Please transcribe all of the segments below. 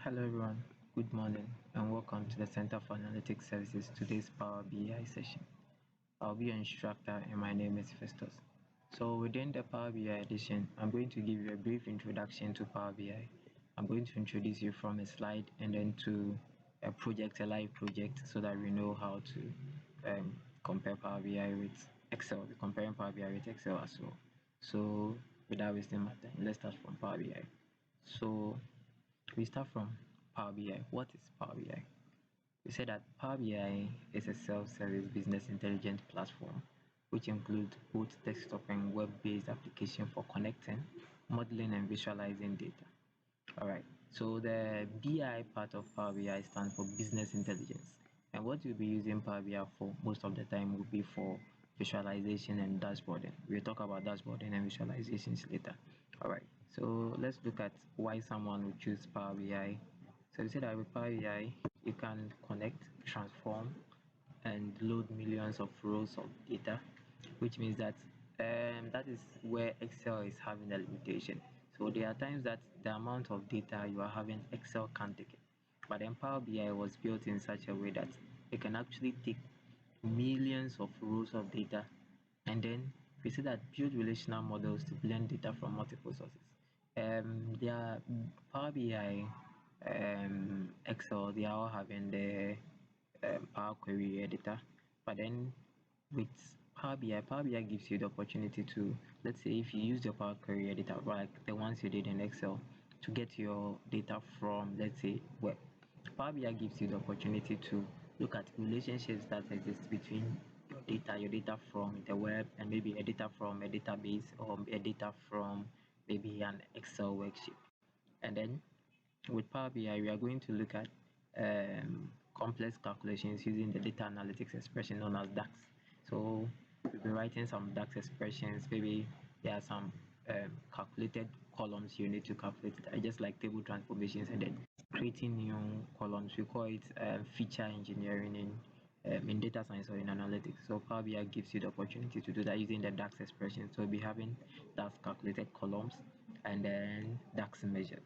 Hello everyone, good morning and welcome to the Center for Analytics Services today's Power BI session. I'll be your instructor and my name is Festus. So within the Power BI edition, I'm going to give you a brief introduction to Power BI. I'm going to introduce you from a slide and then to a live project so that we know how to compare Power BI with Excel. We're comparing Power BI with Excel as well. So without wasting my time, let's start from Power BI. So we start from Power BI. What is Power BI? We say that Power BI is a self-service business intelligence platform which includes both desktop and web-based application for connecting, modeling, and visualizing data. Alright, so the BI part of Power BI stands for business intelligence. And what you'll be using Power BI for most of the time will be for visualization and dashboarding. We'll talk about dashboarding and visualizations later. Alright, so let's look at why someone would choose Power BI. So we said that with Power BI, you can connect, transform, and load millions of rows of data, which means that that is where Excel is having a limitation. So there are times that the amount of data you are having, Excel can't take it. But then Power BI was built in such a way that it can actually take millions of rows of data, and then we see that build relational models to blend data from multiple sources. There are Power BI, Excel, they are all having the Power Query editor, but then with Power BI gives you the opportunity to, let's say, if you use the Power Query editor, like the ones you did in Excel, to get your data from, let's say, web. Power BI gives you the opportunity to look at relationships that exist between your data from the web, and maybe a data from a database, or a data from maybe an Excel worksheet. And then with Power BI, we are going to look at complex calculations using the data analytics expression known as DAX. So we'll be writing some DAX expressions. Maybe there are some calculated columns you need to calculate, just like table transformations, and then creating new columns. We call it feature engineering in data science or in analytics. So Power BI gives you the opportunity to do that using the DAX expression. So we'll be having DAX calculated columns and then DAX measures.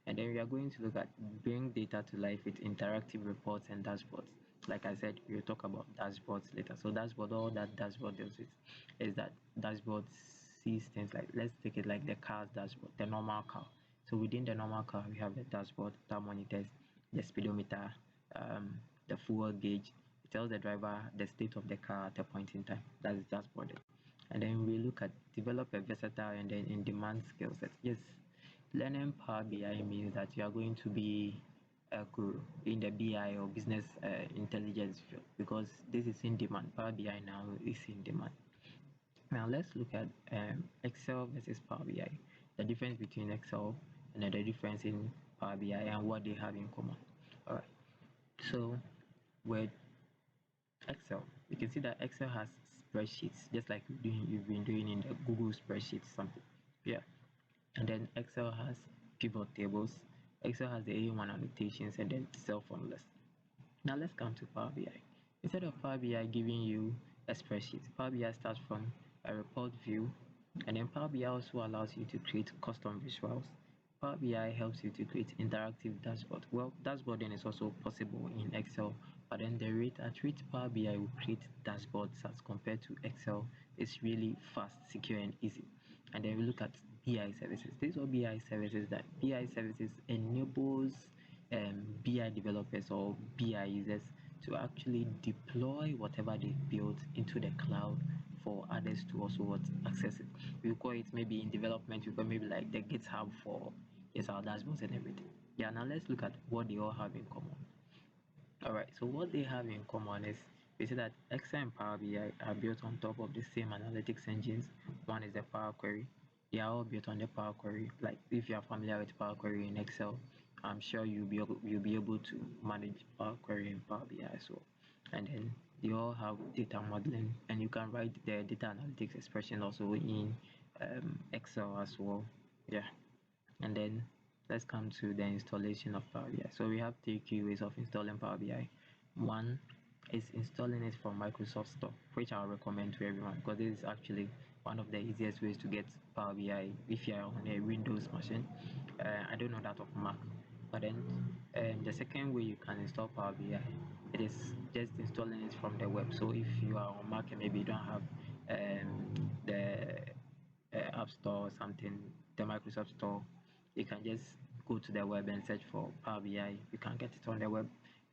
And then we are going to look at bring data to life with interactive reports and dashboards. Like I said, we'll talk about dashboards later. So dashboard, all that dashboard does with is that dashboard sees things like, let's take it like the car's dashboard, the normal car. So within the normal car, we have the dashboard that monitors the speedometer, the fuel gauge. It tells the driver the state of the car at a point in time. That is dashboarding. And then we look at develop a versatile and then in-demand skill set. Yes, learning Power BI means that you are going to be a guru in the BI or business intelligence field, because this is in demand. Power BI now is in demand. Now let's look at Excel versus Power BI, the difference between Excel and the difference in Power BI and what they have in common. All right. So with Excel, you can see that Excel has spreadsheets, just like you've been doing in the Google spreadsheet something. Yeah. And then Excel has pivot tables. Excel has the A1 annotations and then cell formulas. Now let's come to Power BI. Instead of Power BI giving you a spreadsheet, Power BI starts from a report view, and then Power BI also allows you to create custom visuals. Power BI helps you to create interactive dashboard. Well, dashboarding is also possible in Excel, but then the rate at which Power BI will create dashboards as compared to Excel is really fast, secure, and easy. And then we look at BI services. These are BI services that BI services enables BI developers or BI users to actually deploy whatever they built into the cloud for others to also access it. We call it, maybe in development, we call maybe like the GitHub for our dashboards and everything. Yeah, now let's look at what they all have in common. All right, so what they have in common is we see that Excel and Power BI are built on top of the same analytics engines. One is the Power Query. They are all built on the Power Query. Like if you are familiar with Power Query in Excel, I'm sure you'll be able to manage Power Query in Power BI as well. And then they all have data modeling, and you can write the data analytics expression also in Excel as well. Yeah, and then let's come to the installation of Power BI. So we have three key ways of installing Power BI. One is installing it from Microsoft Store, which I'll recommend to everyone because this is actually one of the easiest ways to get Power BI if you are on a Windows machine. I don't know that of Mac, But then the second way you can install Power BI, it is just installing it from the web. So if you are on Mac and maybe you don't have the App Store or something, the Microsoft Store, you can just go to the web and search for Power BI. You can get it on the web.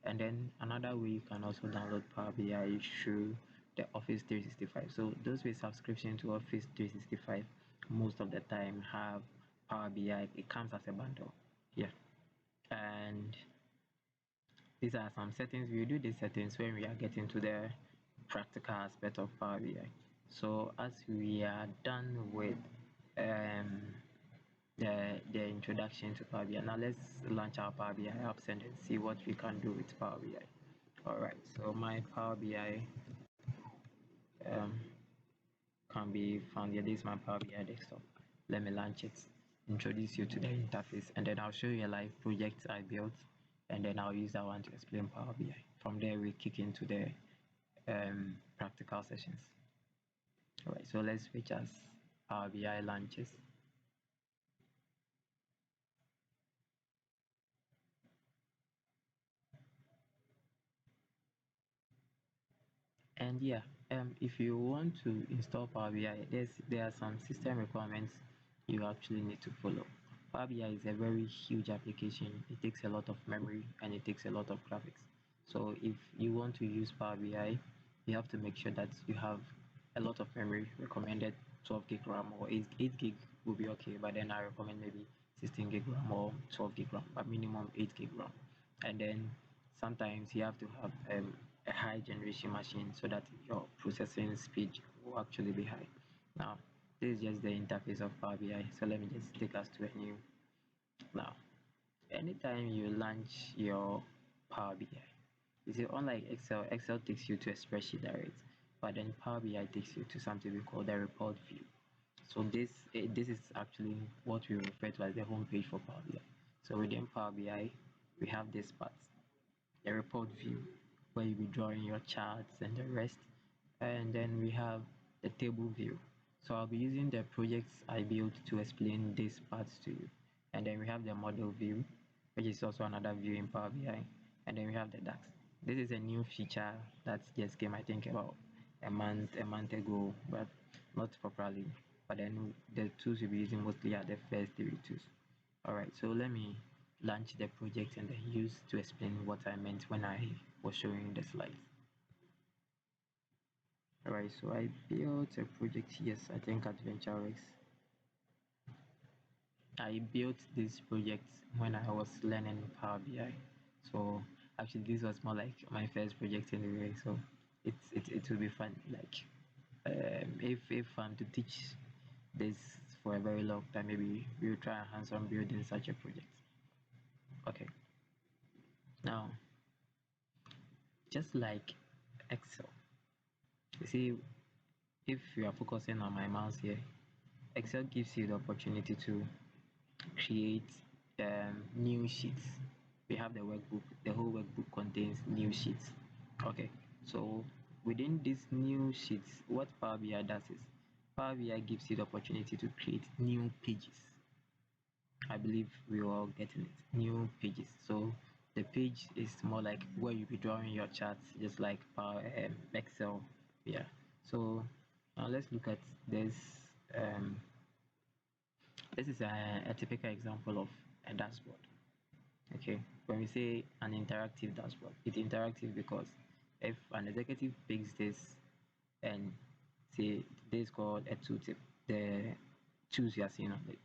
And then another way you can also download Power BI through the Office 365. So those with subscription to Office 365 most of the time have Power BI. It comes as a bundle. Yeah. And these are some settings. We will do these settings when we are getting to the practical aspect of Power BI. So as we are done with um, the introduction to Power BI, now let's launch our Power BI apps and then see what we can do with Power BI. All right, so my Power BI um, can be found here. This is my Power BI desktop. Let me launch it, introduce you to the interface, and then I'll show you a live project I built, and then I'll use that one to explain Power BI. From there, we kick into the practical sessions. All right, so let's switch as Power BI launches. And yeah, if you want to install Power BI, there are some system requirements you actually need to follow. Power BI is a very huge application. It takes a lot of memory and it takes a lot of graphics. So if you want to use Power BI, you have to make sure that you have a lot of memory. Recommended 12 gig RAM or 8 gig will be okay, but then I recommend maybe 16 gig RAM or 12 gig RAM, but minimum 8 gig RAM. And then sometimes you have to have a high generation machine so that your processing speed will actually be high. Now, this is just the interface of Power BI. So let me just take us to a new. Now, anytime you launch your Power BI, you see, unlike Excel, Excel takes you to a spreadsheet direct, but then Power BI takes you to something we call the report view. So this is actually what we refer to as the home page for Power BI. So within Power BI, we have this part, the report view, where you'll be drawing your charts and the rest. And then we have the table view. So I'll be using the projects I built to explain these parts to you. And then we have the model view, which is also another view in Power BI. And then we have the DAX. This is a new feature that just came, I think, about a month ago, but not properly. But then the tools we'll be using mostly are the first three tools. All right, so let me launch the project and then use to explain what I meant when I was showing the slides. All right, so I built a project. Yes, I think AdventureX. I built this project when I was learning Power BI. So actually, this was more like my first project anyway. So it will be fun. Like if I'm to teach this for a very long time, maybe we'll try and hands on building such a project. Okay. Now, just like Excel, you see, if you are focusing on my mouse here, Excel gives you the opportunity to create new sheets. We have the workbook. The whole workbook contains new sheets. Okay, so within these new sheets, what Power BI does is Power BI gives you the opportunity to create new pages. I believe we are all getting it. New pages. So the page is more like where you'll be drawing your charts, just like Excel. Yeah. So now let's look at this. Um, this is a typical example of a dashboard. Okay. When we say an interactive dashboard, it's interactive because if an executive picks this and say this is called a tooltip, the tools you are seeing on it.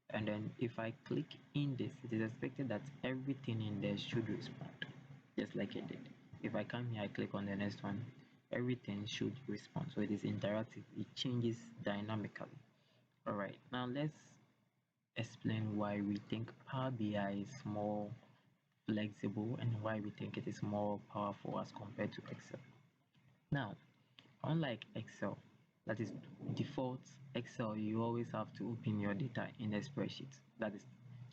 And then if I click in this, it is expected that everything in there should respond, just like it did. If I come here, I click on the next one, everything should respond. So it is interactive, it changes dynamically. All right, now let's explain why we think Power BI is more flexible and why we think it is more powerful as compared to Excel. Now, unlike Excel, that is default Excel, you always have to open your data in a spreadsheet. That is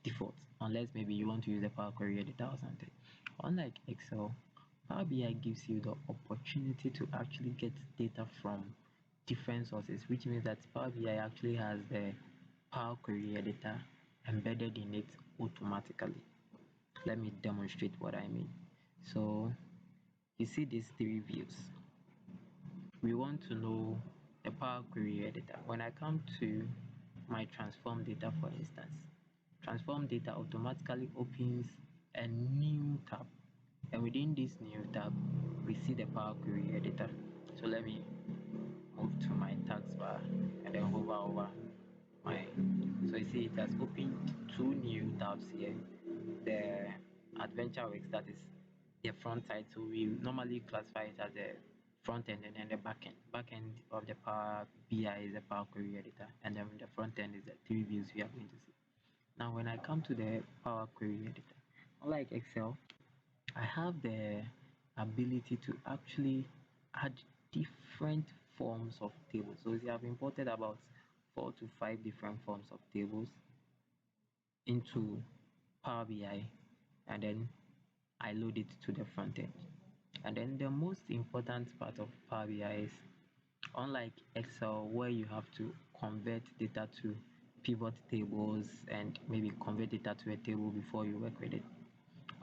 default, unless maybe you want to use a Power Query editor or something. Unlike Excel, Power BI gives you the opportunity to actually get data from different sources, which means that Power BI actually has the Power Query editor embedded in it automatically. Let me demonstrate what I mean. So you see these three views. We want to know the Power Query editor. When I come to my transform data, for instance, transform data automatically opens a new tab, and within this new tab we see the Power Query editor. So let me move to my tags bar and then hover over my, so you see it has opened two new tabs here. The adventure works, that is the front side, so we normally classify it as the front end, and then the back end of the Power BI is the Power Query editor, and then the front end is the three views we are going to see. Now when I come to the Power Query editor, unlike Excel, I have the ability to actually add different forms of tables. So you have imported about 4 to 5 different forms of tables into Power BI, and then I load it to the front end. And then the most important part of Power BI is, unlike Excel where you have to convert data to pivot tables and maybe convert data to a table before you work with it,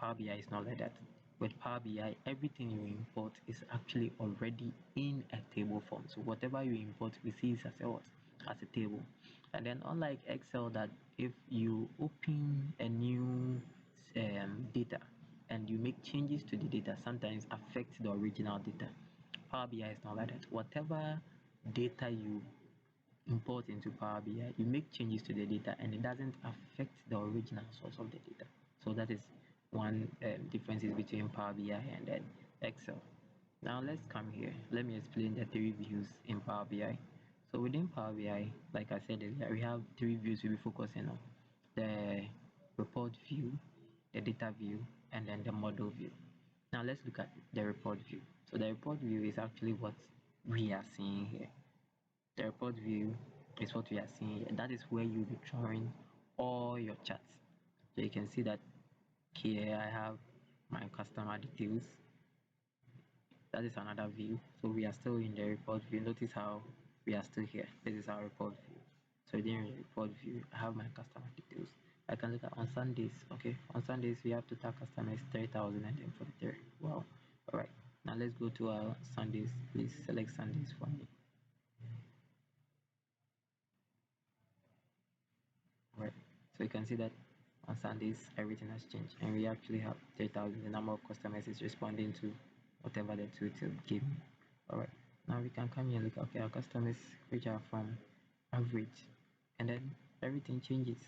Power BI is not like that. With Power BI, everything you import is actually already in a table form. So whatever you import, we see it as a what? As a table. And then unlike Excel, that if you open a new data and you make changes to the data, sometimes affect the original data. Power BI is not like that. Whatever data you import into Power BI, you make changes to the data and it doesn't affect the original source of the data. So that is one differences between Power BI and then Excel. Now let's come here. Let me explain the three views in Power BI. So within Power BI, like I said earlier, we have three views we'll be focusing on: the report view, the data view, and then the model view. Now let's look at the report view. So the report view is actually what we are seeing here. The report view is what we are seeing here. That is where you'll be drawing all your charts. So you can see that here I have my customer details. That is another view. So we are still in the report view. Notice how we are still here. This is our report view. So within the report view, I have my customer details. I can look at on Sundays. Okay, on Sundays we have total customers 3,043. Wow. All right. Now let's go to our Sundays. Please select Sundays for me. Right. So you can see that on Sundays everything has changed, and we actually have 3,000. The number of customers is responding to whatever the tutor gave me. All right. Now we can come here and look. Okay, our customers which are from average, and then everything changes.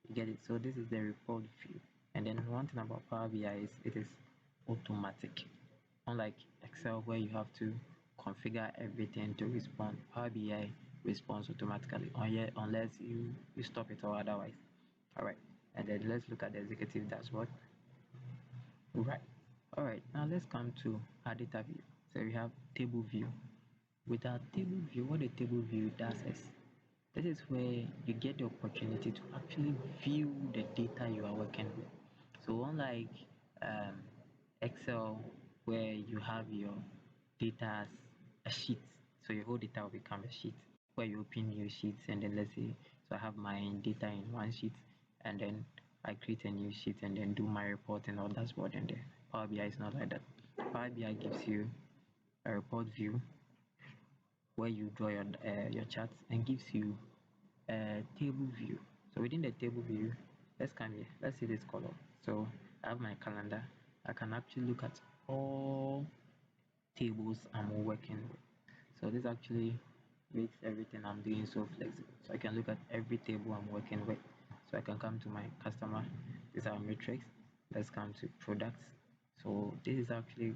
You get it? So this is the report view. And then one thing about Power BI is it is automatic. Unlike Excel where you have to configure everything to respond, Power BI responds automatically unless you stop it or otherwise. Alright, and then let's look at the executive dashboard. Right. Alright, now let's come to our data view. So we have table view. With our table view, what the table view does is this is where you get the opportunity to actually view the data you are working with. So unlike um, Excel where you have your data as a sheet, so your whole data will become a sheet where you open new sheets, and then let's say, so I have my data in one sheet, and then I create a new sheet and then do my reporting or dashboard in there. Power BI is not like that. Power BI gives you a report view where you draw your charts and gives you a table view. So within the table view, let's come here. Let's see this column. So I have my calendar. I can actually look at all tables I'm working with. So this actually makes everything I'm doing so flexible. So I can look at every table I'm working with. So I can come to my customer. These are matrix. Let's come to products. So this is actually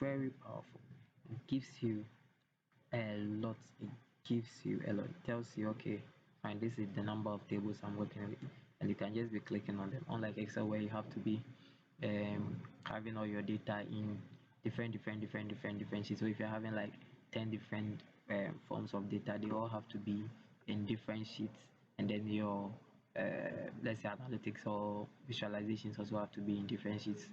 very powerful. It gives you a lot. It gives you a lot. It tells you, okay, fine, this is the number of tables I'm working with, and you can just be clicking on them. Unlike Excel where you have to be having all your data in different sheets. So if you're having like 10 different forms of data, they all have to be in different sheets, and then your let's say analytics or visualizations also have to be in different sheets.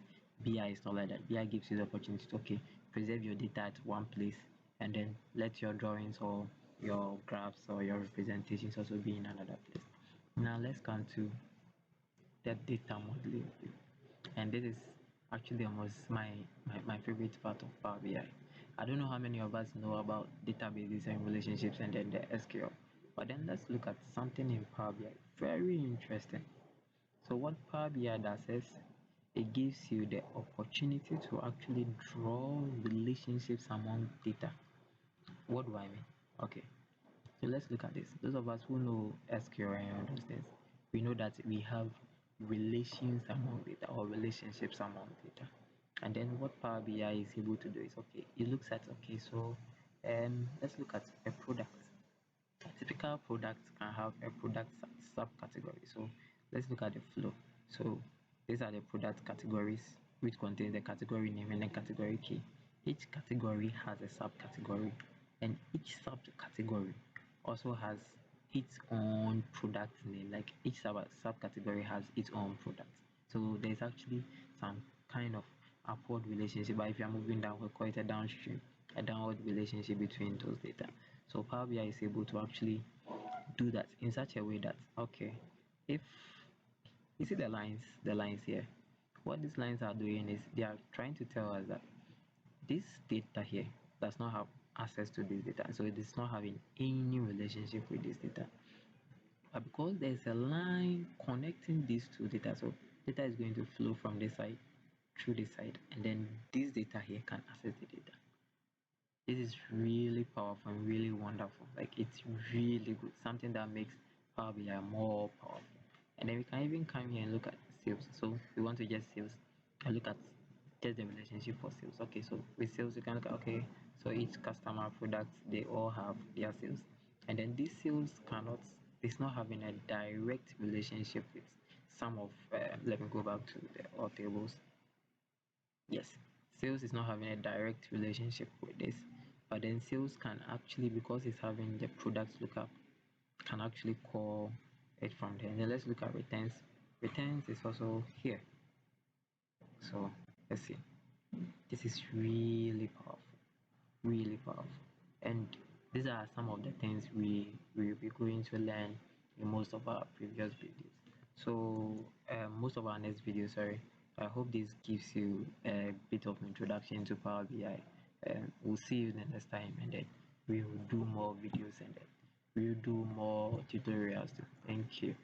BI is not like that. BI gives you the opportunity to, okay, preserve your data at one place, and then let your drawings or your graphs or your representations also be in another place. Now let's come to structured data modeling. And this is actually almost my favorite part of Power BI. I don't know how many of us know about databases and relationships and then the SQL. But then let's look at something in Power BI. Very interesting. So what Power BI does is it gives you the opportunity to actually draw relationships among data. What do I mean? Okay, so let's look at this. Those of us who know SQL and all those things, we know that we have relations among data or relationships among data. And then what Power BI is able to do is, okay, it looks at, okay, so let's look at a product. A typical product can have a product subcategory. So let's look at the flow. So these are the product categories which contain the category name and the category key. Each category has a subcategory, and each subcategory also has its own product name. Like each subcategory has its own product. So there's actually some kind of upward relationship, but if you're moving down, we call it a downstream, a downward relationship between those data. So Power BI is able to actually do that in such a way that, okay, if you see the lines here, what these lines are doing is they are trying to tell us that this data here does not have access to this data, so it is not having any relationship with this data. But because there's a line connecting these two data, so data is going to flow from this side through this side, and then this data here can access the data. This is really powerful and really wonderful. Like it's really good, something that makes Power BI more powerful. And then we can even come here and look at sales. So we want to just sales and look at just the relationship for sales. Okay, so with sales you can look at, okay, so each customer product, they all have their sales, and then these sales cannot, it's not having a direct relationship with some of let me go back to the all tables. Yes, sales is not having a direct relationship with this, but then sales can actually, because it's having the product lookup, can actually call it from there. And then let's look at returns. Returns is also here. So let's see. This is really powerful, really powerful. And these are some of the things we will be going to learn in most of our previous videos. So most of our next video, sorry. I hope this gives you a bit of introduction to Power BI. We'll see you the next time, and then we will do more videos, and then we will do more tutorials too. Thank you.